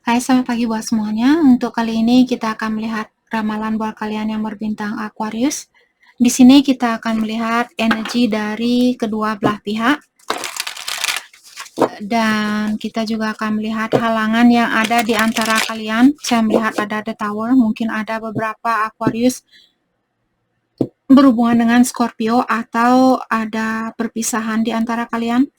Hai, selamat pagi buat semuanya. Untuk kali ini kita akan melihat ramalan buat kalian yang berbintang Aquarius. Di sini kita akan melihat energi dari kedua belah pihak. Dan kita juga akan melihat halangan yang ada di antara kalian. Saya melihat ada The Tower, mungkin ada beberapa Aquarius berhubungan dengan Scorpio atau ada perpisahan di antara kalian.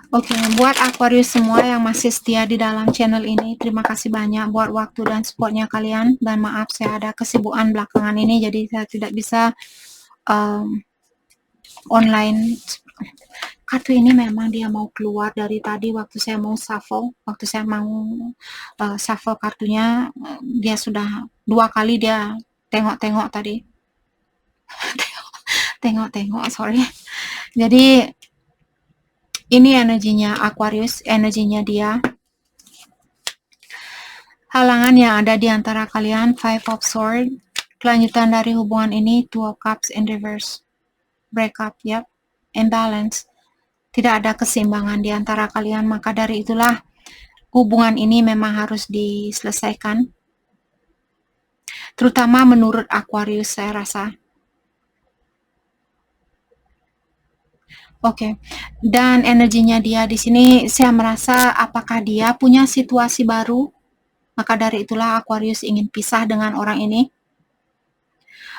Oke, buat Aquarius semua yang masih setia di dalam channel ini, terima kasih banyak buat waktu dan supportnya kalian. Dan maaf, saya ada kesibukan belakangan ini, jadi saya tidak bisa online. Kartu ini memang dia mau keluar dari tadi waktu saya mau shuffle. Waktu saya mau shuffle kartunya, dia sudah 2 kali dia tengok-tengok tadi. Tengok-tengok, sorry. Jadi ini energinya Aquarius, energinya dia. Halangan yang ada di antara kalian, Five of Swords. Kelanjutan dari hubungan ini, Two of Cups in reverse. Breakup, yep. Imbalance. Tidak ada keseimbangan di antara kalian, maka dari itulah hubungan ini memang harus diselesaikan. Terutama menurut Aquarius, saya rasa. Oke, dan energinya dia di sini, saya merasa apakah dia punya situasi baru? Maka dari itulah Aquarius ingin pisah dengan orang ini.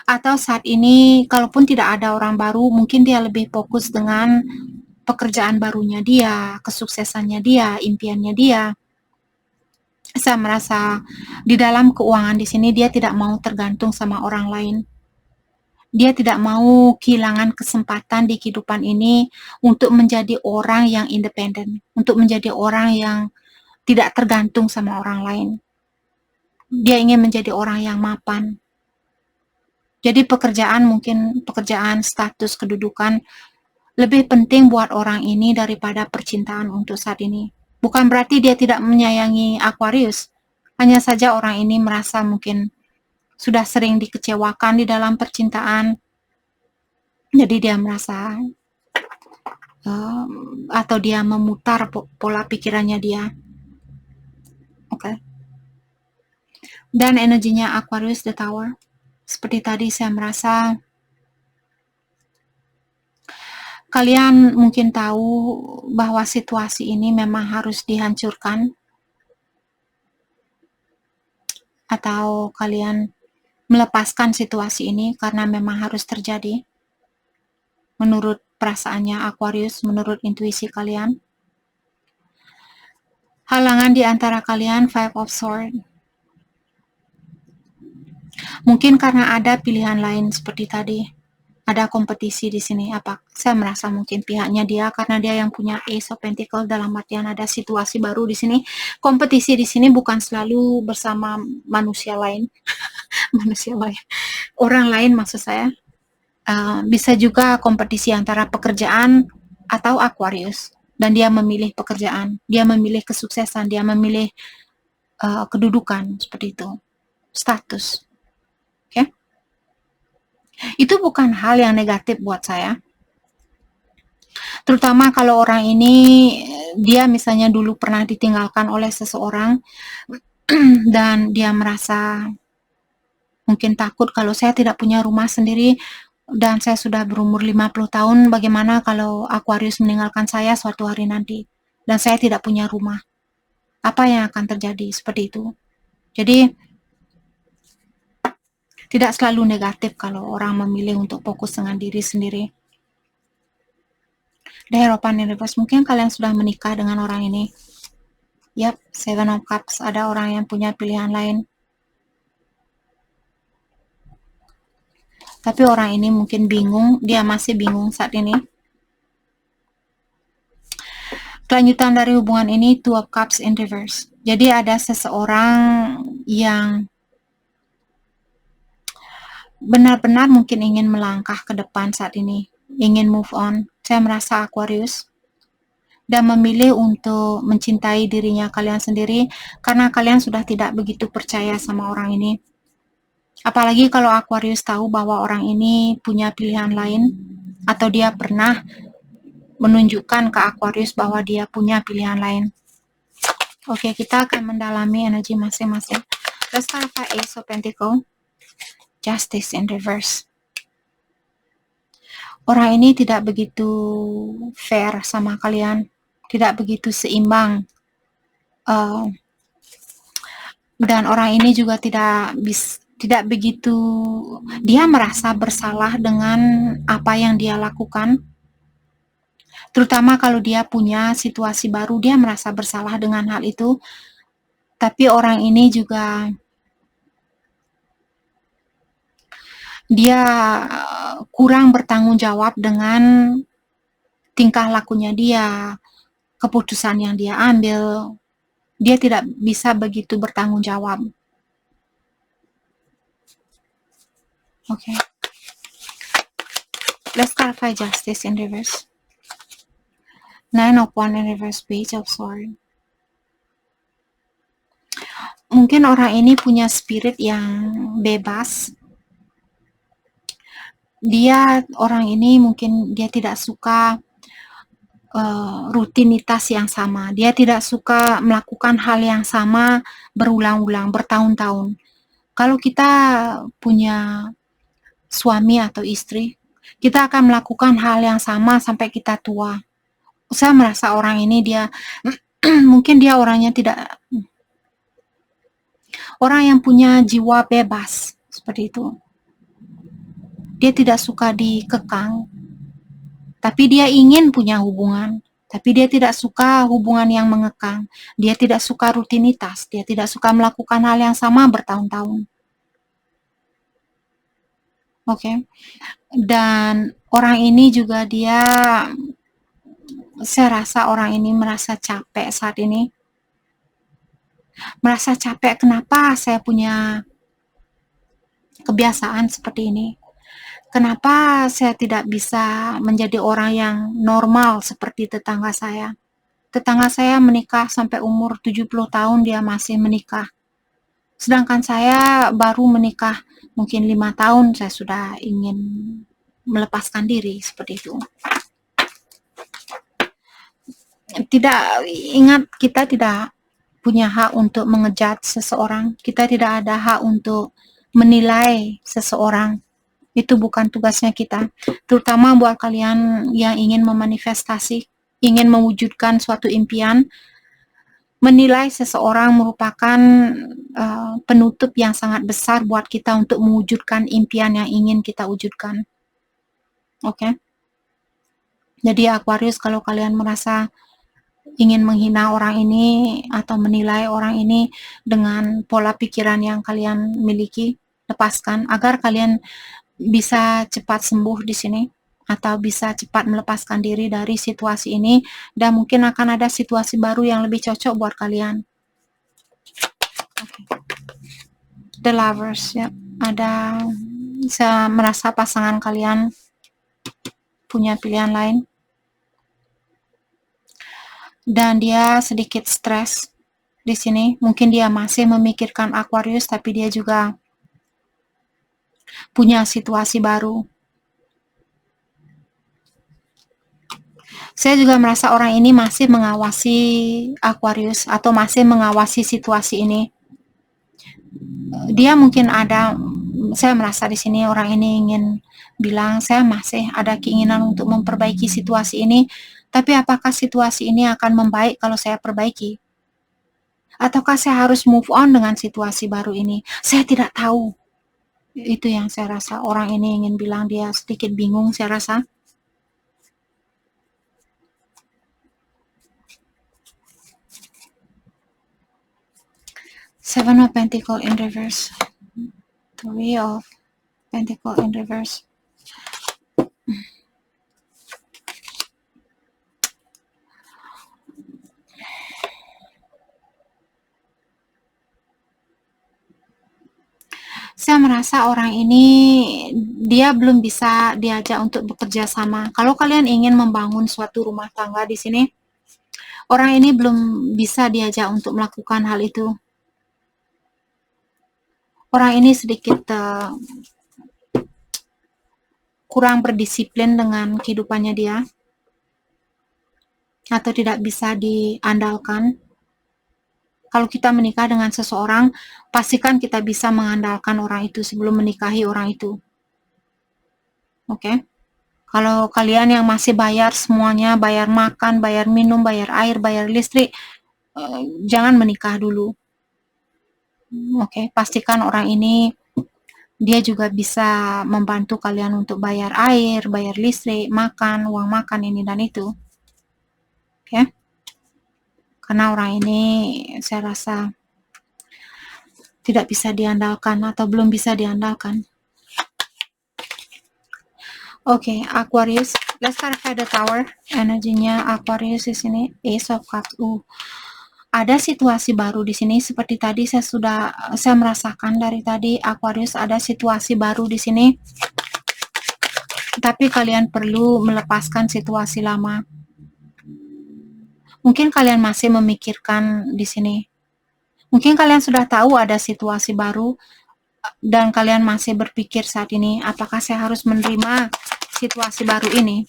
Atau saat ini, kalaupun tidak ada orang baru, mungkin dia lebih fokus dengan pekerjaan barunya dia, kesuksesannya dia, impiannya dia. Saya merasa di dalam keuangan di sini dia tidak mau tergantung sama orang lain. Dia tidak mau kehilangan kesempatan di kehidupan ini untuk menjadi orang yang independen, untuk menjadi orang yang tidak tergantung sama orang lain. Dia ingin menjadi orang yang mapan. Jadi pekerjaan, mungkin pekerjaan, status, kedudukan lebih penting buat orang ini daripada percintaan untuk saat ini. Bukan berarti dia tidak menyayangi Aquarius, hanya saja orang ini merasa mungkin sudah sering dikecewakan di dalam percintaan, jadi dia merasa atau dia memutar pola pikirannya dia. Oke. Dan energinya Aquarius, The Tower. Seperti tadi saya merasa kalian mungkin tahu bahwa situasi ini memang harus dihancurkan, atau kalian melepaskan situasi ini karena memang harus terjadi menurut perasaannya Aquarius, menurut intuisi kalian. Halangan di antara kalian, Five of Swords. Mungkin karena ada pilihan lain seperti tadi. Ada kompetisi di sini. Saya merasa mungkin pihaknya dia karena dia yang punya Ace of Pentacles, dalam artian ada situasi baru di sini. Kompetisi di sini bukan selalu bersama manusia lain. Manusia lain. Orang lain maksud saya. Bisa juga kompetisi antara pekerjaan atau Aquarius. Dan dia memilih pekerjaan, dia memilih kesuksesan, dia memilih kedudukan, seperti itu. Status. Oke? Itu bukan hal yang negatif buat saya. Terutama kalau orang ini, dia misalnya dulu pernah ditinggalkan oleh seseorang, dan dia merasa mungkin takut kalau saya tidak punya rumah sendiri, dan saya sudah berumur 50 tahun, bagaimana kalau Aquarius meninggalkan saya suatu hari nanti, dan saya tidak punya rumah. Apa yang akan terjadi? Seperti itu. Jadi, tidak selalu negatif kalau orang memilih untuk fokus dengan diri sendiri. The Hierophant in reverse, mungkin kalian sudah menikah dengan orang ini. Yap, Seven of Cups, ada orang yang punya pilihan lain. Tapi orang ini mungkin bingung, dia masih bingung saat ini. Kelanjutan dari hubungan ini, Two of Cups in reverse. Jadi ada seseorang yang benar-benar mungkin ingin melangkah ke depan saat ini, ingin move on. Saya merasa Aquarius, dan memilih untuk mencintai dirinya kalian sendiri karena kalian sudah tidak begitu percaya sama orang ini. Apalagi kalau Aquarius tahu bahwa orang ini punya pilihan lain atau dia pernah menunjukkan ke Aquarius bahwa dia punya pilihan lain. Oke, kita akan mendalami energi masing-masing. Let's clarify Ace of Pentacle, Justice in reverse. Orang ini tidak begitu fair sama kalian, tidak begitu seimbang. Dan orang ini juga tidak begitu, dia merasa bersalah dengan apa yang dia lakukan. Terutama kalau dia punya situasi baru, dia merasa bersalah dengan hal itu. Tapi orang ini juga, dia kurang bertanggung jawab dengan tingkah lakunya dia, keputusan yang dia ambil. Dia tidak bisa begitu bertanggung jawab. Okay. Let's clarify Justice in reverse. 9 of Wands in reverse, Page of Swords. Mungkin orang ini punya spirit yang bebas. Orang ini mungkin dia tidak suka rutinitas yang sama. Dia tidak suka melakukan hal yang sama berulang-ulang, bertahun-tahun. Kalau kita punya suami atau istri, kita akan melakukan hal yang sama sampai kita tua. Saya merasa orang ini dia mungkin dia orangnya tidak, orang yang punya jiwa bebas seperti itu. Dia tidak suka dikekang, tapi dia ingin punya hubungan, tapi dia tidak suka hubungan yang mengekang. Dia tidak suka rutinitas, dia tidak suka melakukan hal yang sama bertahun-tahun. Oke. Dan orang ini juga saya rasa orang ini merasa capek saat ini. Merasa capek, kenapa saya punya kebiasaan seperti ini? Kenapa saya tidak bisa menjadi orang yang normal seperti tetangga saya? Tetangga saya menikah sampai umur 70 tahun, dia masih menikah. Sedangkan saya baru menikah mungkin 5 tahun, saya sudah ingin melepaskan diri seperti itu. Ingat, kita tidak punya hak untuk mengejat seseorang. Kita tidak ada hak untuk menilai seseorang. Itu bukan tugasnya kita. Terutama buat kalian yang ingin memanifestasi, ingin mewujudkan suatu impian, menilai seseorang merupakan penutup yang sangat besar buat kita untuk mewujudkan impian yang ingin kita wujudkan. Oke? Jadi Aquarius, kalau kalian merasa ingin menghina orang ini atau menilai orang ini dengan pola pikiran yang kalian miliki, lepaskan agar kalian bisa cepat sembuh di sini atau bisa cepat melepaskan diri dari situasi ini, dan mungkin akan ada situasi baru yang lebih cocok buat kalian. Okay. The Lovers, ya. Saya merasa pasangan kalian punya pilihan lain. Dan dia sedikit stres di sini. Mungkin dia masih memikirkan Aquarius, tapi dia juga punya situasi baru. Saya juga merasa orang ini masih mengawasi Aquarius atau masih mengawasi situasi ini. Dia mungkin saya merasa di sini orang ini ingin bilang, saya masih ada keinginan untuk memperbaiki situasi ini, tapi apakah situasi ini akan membaik kalau saya perbaiki? Ataukah saya harus move on dengan situasi baru ini? Saya tidak tahu. Itu yang saya rasa orang ini ingin bilang, dia sedikit bingung saya rasa. Seven of Pentacles in reverse. Three of Pentacles in reverse. Saya merasa orang ini dia belum bisa diajak untuk bekerja sama. Kalau kalian ingin membangun suatu rumah tangga di sini, orang ini belum bisa diajak untuk melakukan hal itu. Orang ini sedikit kurang berdisiplin dengan kehidupannya dia. atau tidak bisa diandalkan. Kalau kita menikah dengan seseorang, pastikan kita bisa mengandalkan orang itu sebelum menikahi orang itu. Oke? Kalau kalian yang masih bayar semuanya, bayar makan, bayar minum, bayar air, bayar listrik, jangan menikah dulu. Oke, pastikan orang ini dia juga bisa membantu kalian untuk bayar air, bayar listrik, makan, uang makan ini dan itu. Oke? Karena orang ini saya rasa tidak bisa diandalkan atau belum bisa diandalkan. Oke, Aquarius. Let's clarify the tower. Energinya Aquarius di sini. Ace of Cups. Ada situasi baru di sini seperti tadi saya merasakan dari tadi Aquarius ada situasi baru di sini. Tapi kalian perlu melepaskan situasi lama. Mungkin kalian masih memikirkan di sini. Mungkin kalian sudah tahu ada situasi baru dan kalian masih berpikir saat ini, apakah saya harus menerima situasi baru ini?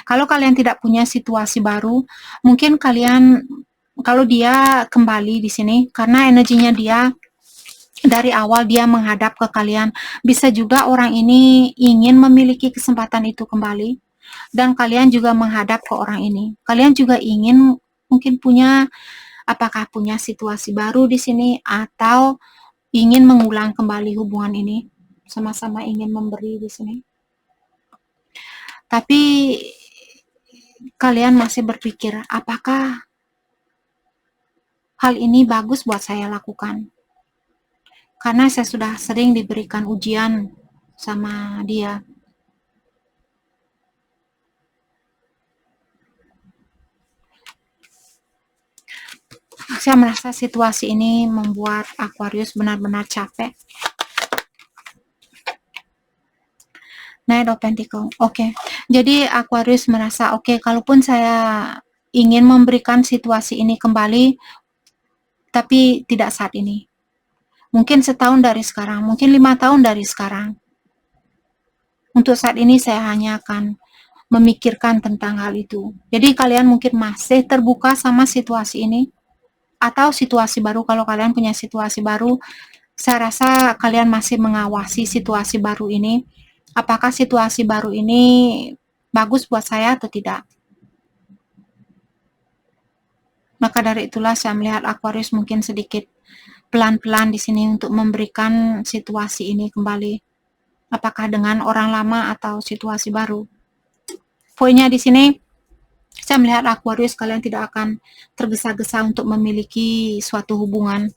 Kalau kalian tidak punya situasi baru, mungkin kalian, kalau dia kembali di sini, karena energinya dia dari awal dia menghadap ke kalian, bisa juga orang ini ingin memiliki kesempatan itu kembali, dan kalian juga menghadap ke orang ini. Kalian juga ingin mungkin punya, apakah punya situasi baru di sini, atau ingin mengulang kembali hubungan ini, sama-sama ingin memberi di sini. Tapi kalian masih berpikir, apakah hal ini bagus buat saya lakukan? Karena saya sudah sering diberikan ujian sama dia. Saya merasa situasi ini membuat Aquarius benar-benar capek. Knight of Pentacles. Oke. Jadi Aquarius merasa, oke, kalaupun saya ingin memberikan situasi ini kembali, tapi tidak saat ini. Mungkin setahun dari sekarang, mungkin 5 tahun dari sekarang. Untuk saat ini saya hanya akan memikirkan tentang hal itu. Jadi kalian mungkin masih terbuka sama situasi ini, atau situasi baru. Kalau kalian punya situasi baru, saya rasa kalian masih mengawasi situasi baru ini. Apakah situasi baru ini bagus buat saya atau tidak? Maka dari itulah saya melihat Aquarius mungkin sedikit pelan-pelan di sini untuk memberikan situasi ini kembali. Apakah dengan orang lama atau situasi baru? Poinnya di sini, saya melihat Aquarius kalian tidak akan tergesa-gesa untuk memiliki suatu hubungan.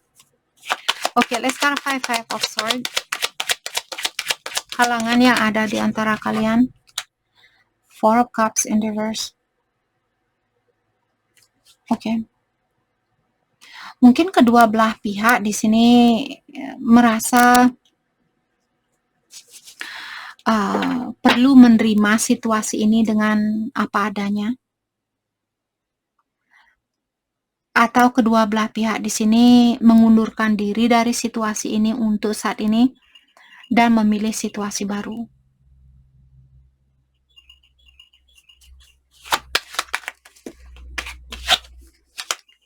Oke, let's start Five of Swords. Halangan yang ada di antara kalian. Four of Cups in reverse. Oke. Mungkin kedua belah pihak di sini merasa perlu menerima situasi ini dengan apa adanya. Atau kedua belah pihak di sini mengundurkan diri dari situasi ini untuk saat ini dan memilih situasi baru.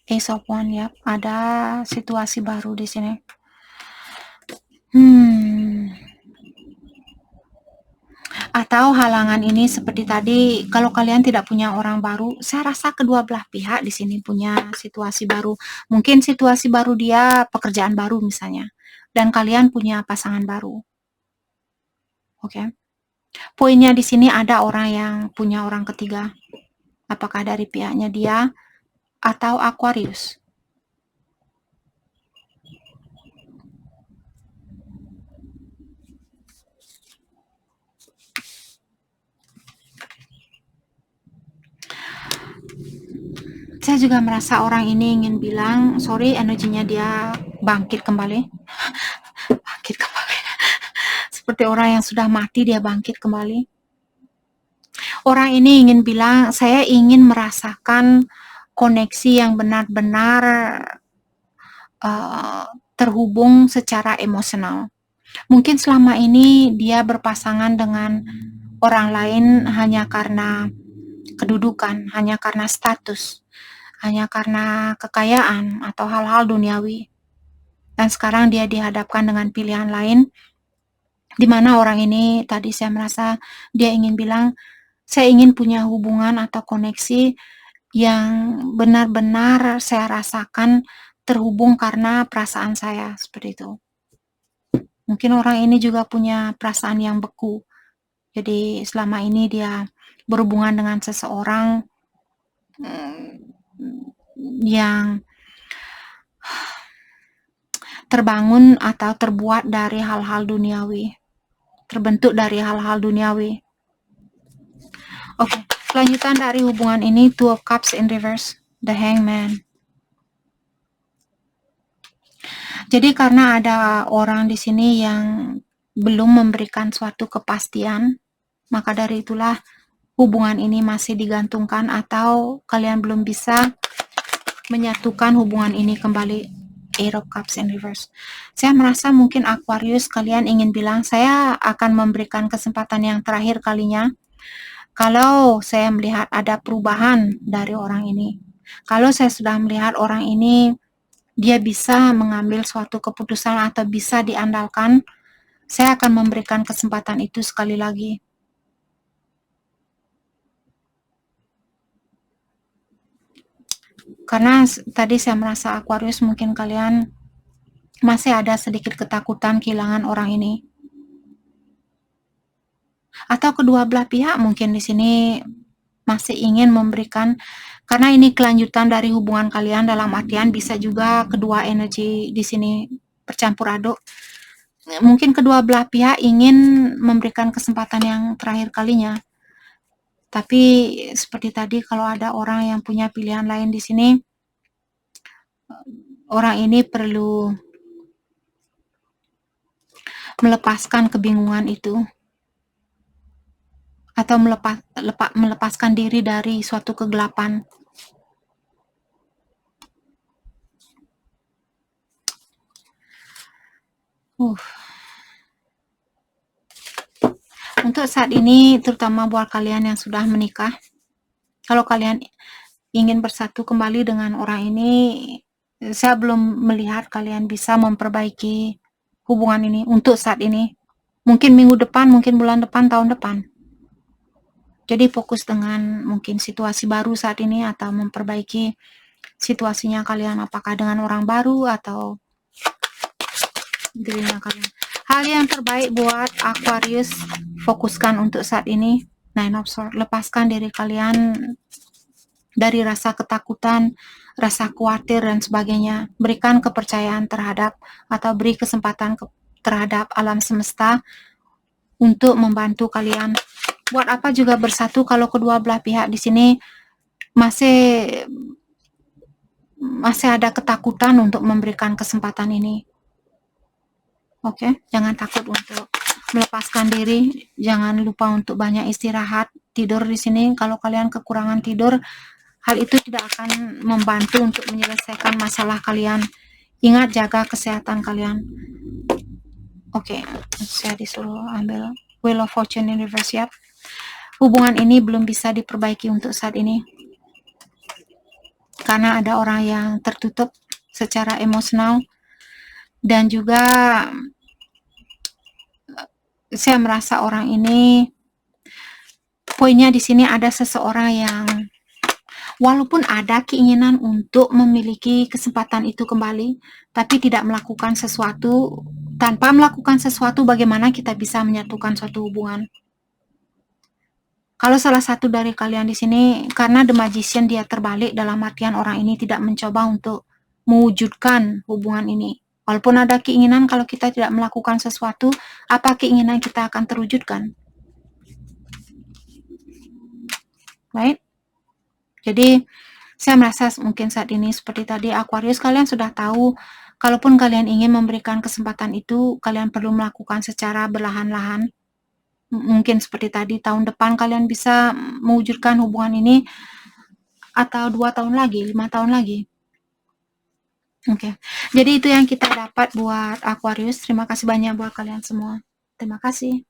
Ace of Wands, ya, ada situasi baru di sini. Atau halangan ini seperti tadi, kalau kalian tidak punya orang baru, saya rasa kedua belah pihak di sini punya situasi baru. Mungkin situasi baru dia pekerjaan baru misalnya, dan kalian punya pasangan baru. Oke. Poinnya di sini ada orang yang punya orang ketiga. Apakah dari pihaknya dia atau Aquarius? Saya juga merasa orang ini ingin bilang, sorry, energinya dia bangkit kembali. Bangkit kembali. Seperti orang yang sudah mati, dia bangkit kembali. Orang ini ingin bilang, saya ingin merasakan koneksi yang benar-benar terhubung secara emosional. Mungkin selama ini dia berpasangan dengan orang lain hanya karena kedudukan, hanya karena status, hanya karena kekayaan atau hal-hal duniawi. Dan sekarang dia dihadapkan dengan pilihan lain, di mana orang ini tadi saya merasa dia ingin bilang, saya ingin punya hubungan atau koneksi yang benar-benar saya rasakan terhubung karena perasaan saya, seperti itu. Mungkin orang ini juga punya perasaan yang beku. Jadi selama ini dia berhubungan dengan seseorang yang terbangun atau terbuat dari hal-hal duniawi, terbentuk dari hal-hal duniawi. Oke, kelanjutan dari hubungan ini, Two of Cups in reverse, the Hangman. Jadi karena ada orang di sini yang belum memberikan suatu kepastian, maka dari itulah hubungan ini masih digantungkan atau kalian belum bisa menyatukan hubungan ini kembali. Eight of Cups in reverse. Saya merasa mungkin Aquarius kalian ingin bilang, saya akan memberikan kesempatan yang terakhir kalinya kalau saya melihat ada perubahan dari orang ini. Kalau saya sudah melihat orang ini dia bisa mengambil suatu keputusan atau bisa diandalkan, saya akan memberikan kesempatan itu sekali lagi. Karena tadi saya merasa Aquarius mungkin kalian masih ada sedikit ketakutan kehilangan orang ini. Atau kedua belah pihak mungkin di sini masih ingin memberikan, karena ini kelanjutan dari hubungan kalian, dalam artian bisa juga kedua energi di sini bercampur aduk. Mungkin kedua belah pihak ingin memberikan kesempatan yang terakhir kalinya. Tapi seperti tadi, kalau ada orang yang punya pilihan lain di sini, orang ini perlu melepaskan kebingungan itu atau melepaskan diri dari suatu kegelapan. Untuk saat ini, terutama buat kalian yang sudah menikah, kalau kalian ingin bersatu kembali dengan orang ini, saya belum melihat kalian bisa memperbaiki hubungan ini untuk saat ini. Mungkin minggu depan, mungkin bulan depan, tahun depan. Jadi fokus dengan mungkin situasi baru saat ini atau memperbaiki situasinya kalian, apakah dengan orang baru atau dirinya kalian. Hal yang terbaik buat Aquarius, fokuskan untuk saat ini. Nine of Swords, lepaskan diri kalian dari rasa ketakutan, rasa khawatir dan sebagainya. Berikan kepercayaan terhadap atau beri kesempatan terhadap alam semesta untuk membantu kalian. Buat apa juga bersatu kalau kedua belah pihak di sini masih ada ketakutan untuk memberikan kesempatan ini. Oke, jangan takut untuk melepaskan diri, jangan lupa untuk banyak istirahat, tidur di sini. Kalau kalian kekurangan tidur, hal itu tidak akan membantu untuk menyelesaikan masalah kalian. Ingat, jaga kesehatan kalian. Oke, saya disuruh ambil Wheel of Fortune in reverse, ya. Hubungan ini belum bisa diperbaiki untuk saat ini. Karena ada orang yang tertutup secara emosional. Dan juga saya merasa orang ini, poinnya di sini ada seseorang yang walaupun ada keinginan untuk memiliki kesempatan itu kembali, tapi tidak melakukan sesuatu. Tanpa melakukan sesuatu, bagaimana kita bisa menyatukan suatu hubungan? Kalau salah satu dari kalian di sini, karena The Magician dia terbalik, dalam artian orang ini tidak mencoba untuk mewujudkan hubungan ini. Walaupun ada keinginan, kalau kita tidak melakukan sesuatu, apa keinginan kita akan terwujudkan? Right? Jadi, saya merasa mungkin saat ini seperti tadi Aquarius, kalian sudah tahu, kalaupun kalian ingin memberikan kesempatan itu, kalian perlu melakukan secara berlahan-lahan. Mungkin seperti tadi, tahun depan kalian bisa mewujudkan hubungan ini, atau 2 tahun lagi, 5 tahun lagi. Oke, jadi itu yang kita dapat buat Aquarius. Terima kasih banyak buat kalian semua. Terima kasih.